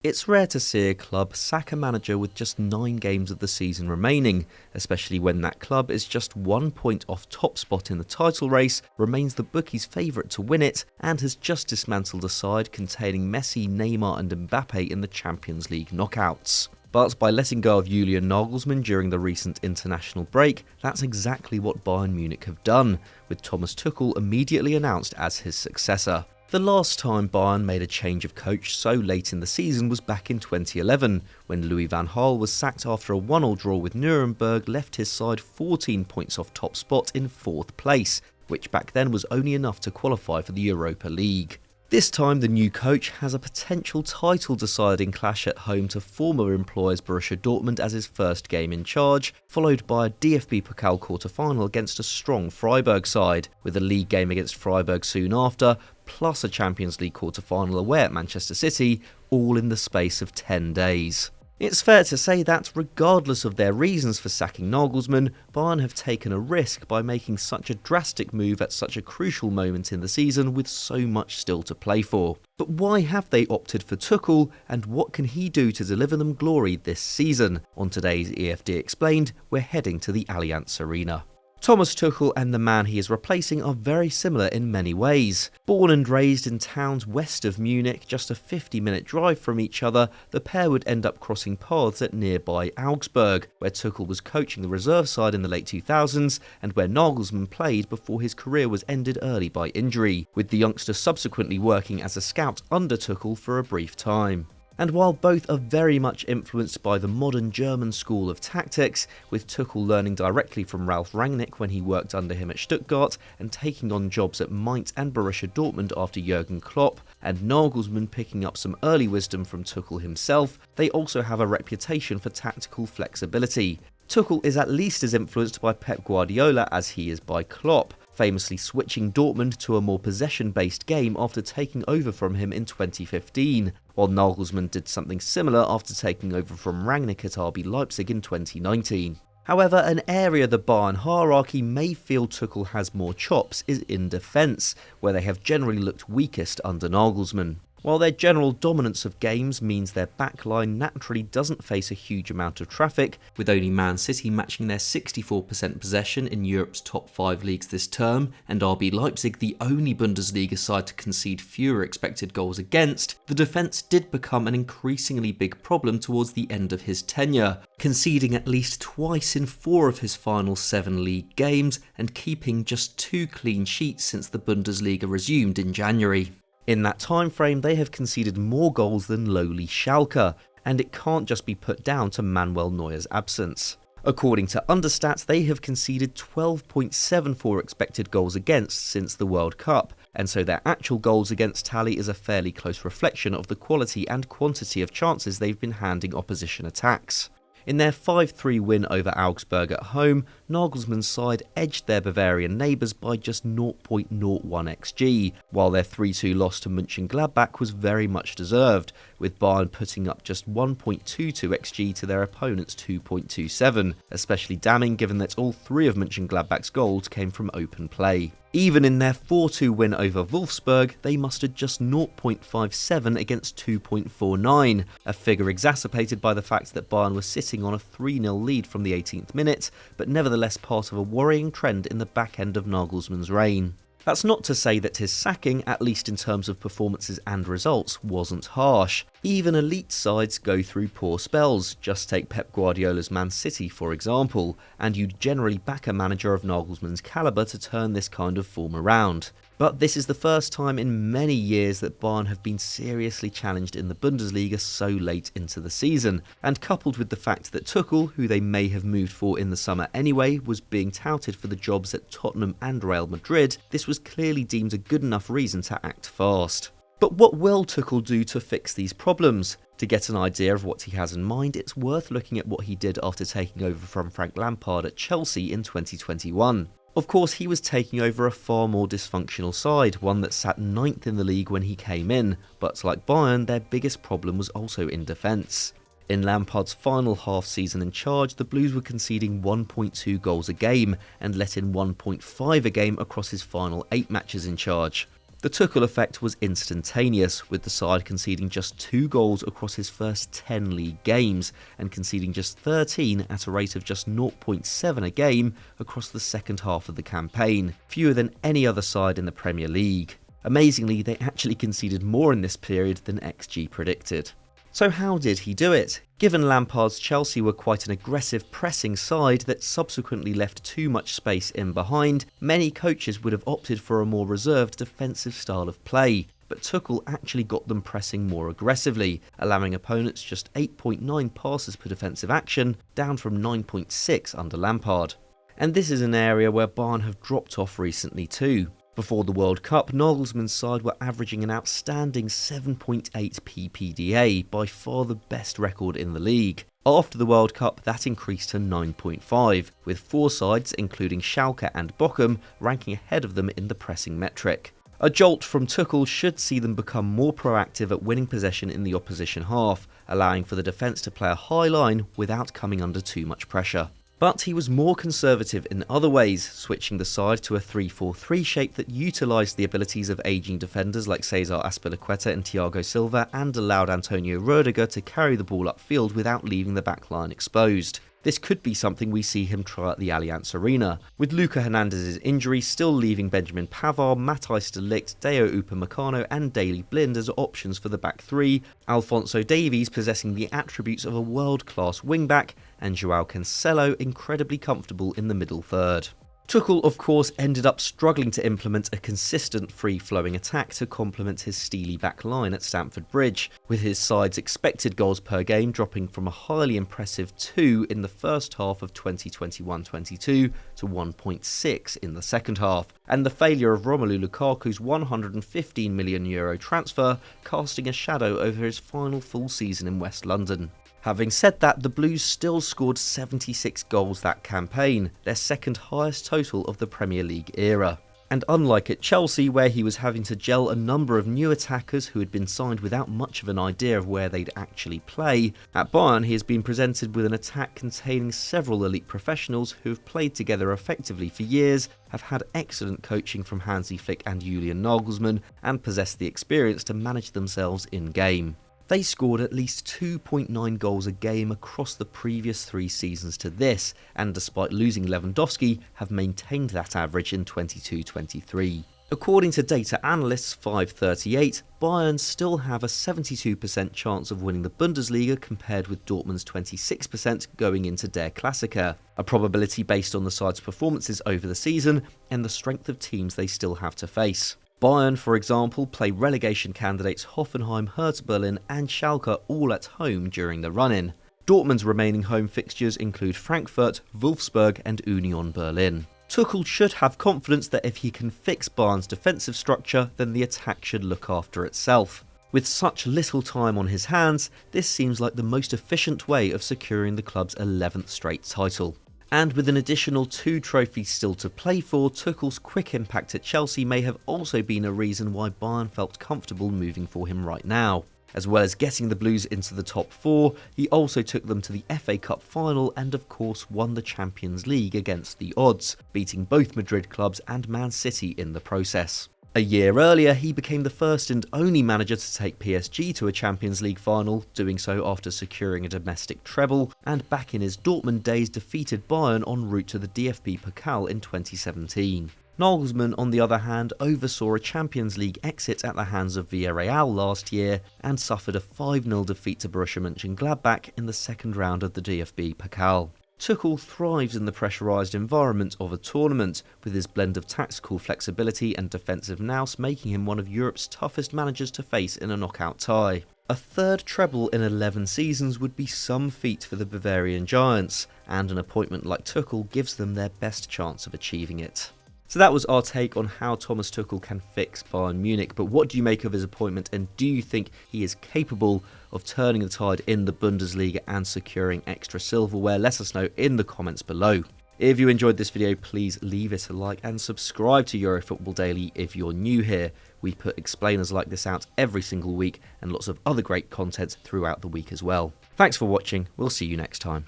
It's rare to see a club sack a manager with just 9 games of the season remaining, especially when that club is just 1 point off top spot in the title race, remains the bookies' favourite to win it, and has just dismantled a side containing Messi, Neymar and Mbappé in the Champions League knockouts. But by letting go of Julian Nagelsmann during the recent international break, that's exactly what Bayern Munich have done, with Thomas Tuchel immediately announced as his successor. The last time Bayern made a change of coach so late in the season was back in 2011, when Louis Van Gaal was sacked after a 1-1 draw with Nürnberg left his side 14 points off top spot in 4th place, which back then was only enough to qualify for the Europa League. This time the new coach has a potential title deciding clash at home to former employers Borussia Dortmund as his first game in charge, followed by a DFB Pokal quarter-final against a strong Freiburg side, with a league game against Freiburg soon after, plus a Champions League quarter-final away at Manchester City, all in the space of 10 days. It's fair to say that, regardless of their reasons for sacking Nagelsmann, Bayern have taken a risk by making such a drastic move at such a crucial moment in the season with so much still to play for. But why have they opted for Tuchel, and what can he do to deliver them glory this season? On today's EFD Explained, we're heading to the Allianz Arena. Thomas Tuchel and the man he is replacing are very similar in many ways. Born and raised in towns west of Munich, just a 50-minute drive from each other, the pair would end up crossing paths at nearby Augsburg, where Tuchel was coaching the reserve side in the late 2000s and where Nagelsmann played before his career was ended early by injury, with the youngster subsequently working as a scout under Tuchel for a brief time. And while both are very much influenced by the modern German school of tactics, with Tuchel learning directly from Ralf Rangnick when he worked under him at Stuttgart and taking on jobs at Mainz and Borussia Dortmund after Jurgen Klopp, and Nagelsmann picking up some early wisdom from Tuchel himself, they also have a reputation for tactical flexibility. Tuchel is at least as influenced by Pep Guardiola as he is by Klopp, famously switching Dortmund to a more possession-based game after taking over from him in 2015, while Nagelsmann did something similar after taking over from Rangnick at RB Leipzig in 2019. However, an area the Bayern hierarchy may feel Tuchel has more chops is in defence, where they have generally looked weakest under Nagelsmann. While their general dominance of games means their backline naturally doesn't face a huge amount of traffic, with only Man City matching their 64% possession in Europe's top 5 leagues this term, and RB Leipzig the only Bundesliga side to concede fewer expected goals against, the defence did become an increasingly big problem towards the end of his tenure, conceding at least twice in 4 of his final 7 league games and keeping just 2 clean sheets since the Bundesliga resumed in January. In that time frame, they have conceded more goals than lowly Schalke, and it can't just be put down to Manuel Neuer's absence. According to Understats, they have conceded 12.74 expected goals against since the World Cup, and so their actual goals against tally is a fairly close reflection of the quality and quantity of chances they've been handing opposition attacks. In their 5-3 win over Augsburg at home, Nagelsmann's side edged their Bavarian neighbours by just 0.01 xg, while their 3-2 loss to Mönchengladbach was very much deserved, with Bayern putting up just 1.22 xg to their opponent's 2.27, especially damning given that all 3 of Mönchengladbach's goals came from open play. Even in their 4-2 win over Wolfsburg, they mustered just 0.57 against 2.49, a figure exacerbated by the fact that Bayern was sitting on a 3-0 lead from the 18th minute, but nevertheless part of a worrying trend in the back end of Nagelsmann's reign. That's not to say that his sacking, at least in terms of performances and results, wasn't harsh. Even elite sides go through poor spells, just take Pep Guardiola's Man City for example, and you'd generally back a manager of Nagelsmann's calibre to turn this kind of form around. But this is the first time in many years that Bayern have been seriously challenged in the Bundesliga so late into the season, and coupled with the fact that Tuchel, who they may have moved for in the summer anyway, was being touted for the jobs at Tottenham and Real Madrid, this was clearly deemed a good enough reason to act fast. But what will Tuchel do to fix these problems? To get an idea of what he has in mind, it's worth looking at what he did after taking over from Frank Lampard at Chelsea in 2021. Of course, he was taking over a far more dysfunctional side, one that sat 9th in the league when he came in, but like Bayern, their biggest problem was also in defence. In Lampard's final half season in charge, the Blues were conceding 1.2 goals a game and let in 1.5 a game across his final 8 matches in charge. The Tuchel effect was instantaneous, with the side conceding just 2 goals across his first 10 league games and conceding just 13 at a rate of just 0.7 a game across the second half of the campaign, fewer than any other side in the Premier League. Amazingly, they actually conceded more in this period than XG predicted. So how did he do it? Given Lampard's Chelsea were quite an aggressive pressing side that subsequently left too much space in behind, many coaches would have opted for a more reserved defensive style of play. But Tuchel actually got them pressing more aggressively, allowing opponents just 8.9 passes per defensive action, down from 9.6 under Lampard. And this is an area where Bayern have dropped off recently too. Before the World Cup, Nagelsmann's side were averaging an outstanding 7.8 PPDA, by far the best record in the league. After the World Cup, that increased to 9.5, with 4 sides, including Schalke and Bochum, ranking ahead of them in the pressing metric. A jolt from Tuchel should see them become more proactive at winning possession in the opposition half, allowing for the defence to play a high line without coming under too much pressure. But he was more conservative in other ways, switching the side to a 3-4-3 shape that utilised the abilities of ageing defenders like Cesar Azpilicueta and Thiago Silva and allowed Antonio Rudiger to carry the ball upfield without leaving the back line exposed. This could be something we see him try at the Allianz Arena, with Luca Hernandez's injury still leaving Benjamin Pavard, Matthijs de Ligt, Deo Upamecano and Daley Blind as options for the back 3, Alphonso Davies possessing the attributes of a world-class wing-back, and Joao Cancelo incredibly comfortable in the middle third. Tuchel, of course, ended up struggling to implement a consistent free-flowing attack to complement his steely back line at Stamford Bridge, with his side's expected goals per game dropping from a highly impressive 2 in the first half of 2021-22 to 1.6 in the second half, and the failure of Romelu Lukaku's €115 million transfer casting a shadow over his final full season in West London. Having said that, the Blues still scored 76 goals that campaign, their second highest total of the Premier League era. And unlike at Chelsea, where he was having to gel a number of new attackers who had been signed without much of an idea of where they'd actually play, at Bayern he has been presented with an attack containing several elite professionals who have played together effectively for years, have had excellent coaching from Hansi Flick and Julian Nagelsmann, and possess the experience to manage themselves in-game. They scored at least 2.9 goals a game across the previous 3 seasons to this, and despite losing Lewandowski, have maintained that average in 22-23. According to data analysts 538, Bayern still have a 72% chance of winning the Bundesliga compared with Dortmund's 26% going into Der Klassiker, a probability based on the side's performances over the season and the strength of teams they still have to face. Bayern, for example, play relegation candidates Hoffenheim, Hertha Berlin and Schalke all at home during the run-in. Dortmund's remaining home fixtures include Frankfurt, Wolfsburg and Union Berlin. Tuchel should have confidence that if he can fix Bayern's defensive structure, then the attack should look after itself. With such little time on his hands, this seems like the most efficient way of securing the club's 11th straight title. And with an additional 2 trophies still to play for, Tuchel's quick impact at Chelsea may have also been a reason why Bayern felt comfortable moving for him right now. As well as getting the Blues into the top 4, he also took them to the FA Cup final and of course won the Champions League against the odds, beating both Madrid clubs and Man City in the process. A year earlier, he became the first and only manager to take PSG to a Champions League final, doing so after securing a domestic treble, and back in his Dortmund days defeated Bayern en route to the DFB Pokal in 2017. Nagelsmann, on the other hand, oversaw a Champions League exit at the hands of Villarreal last year and suffered a 5-0 defeat to Borussia Mönchengladbach in the second round of the DFB Pokal. Tuchel thrives in the pressurised environment of a tournament, with his blend of tactical flexibility and defensive nous making him one of Europe's toughest managers to face in a knockout tie. A 3rd treble in 11 seasons would be some feat for the Bavarian Giants, and an appointment like Tuchel gives them their best chance of achieving it. So that was our take on how Thomas Tuchel can fix Bayern Munich, but what do you make of his appointment, and do you think he is capable of turning the tide in the Bundesliga and securing extra silverware? Let us know in the comments below. If you enjoyed this video, please leave it a like and subscribe to EuroFootball Daily if you're new here. We put explainers like this out every single week and lots of other great content throughout the week as well. Thanks for watching, we'll see you next time.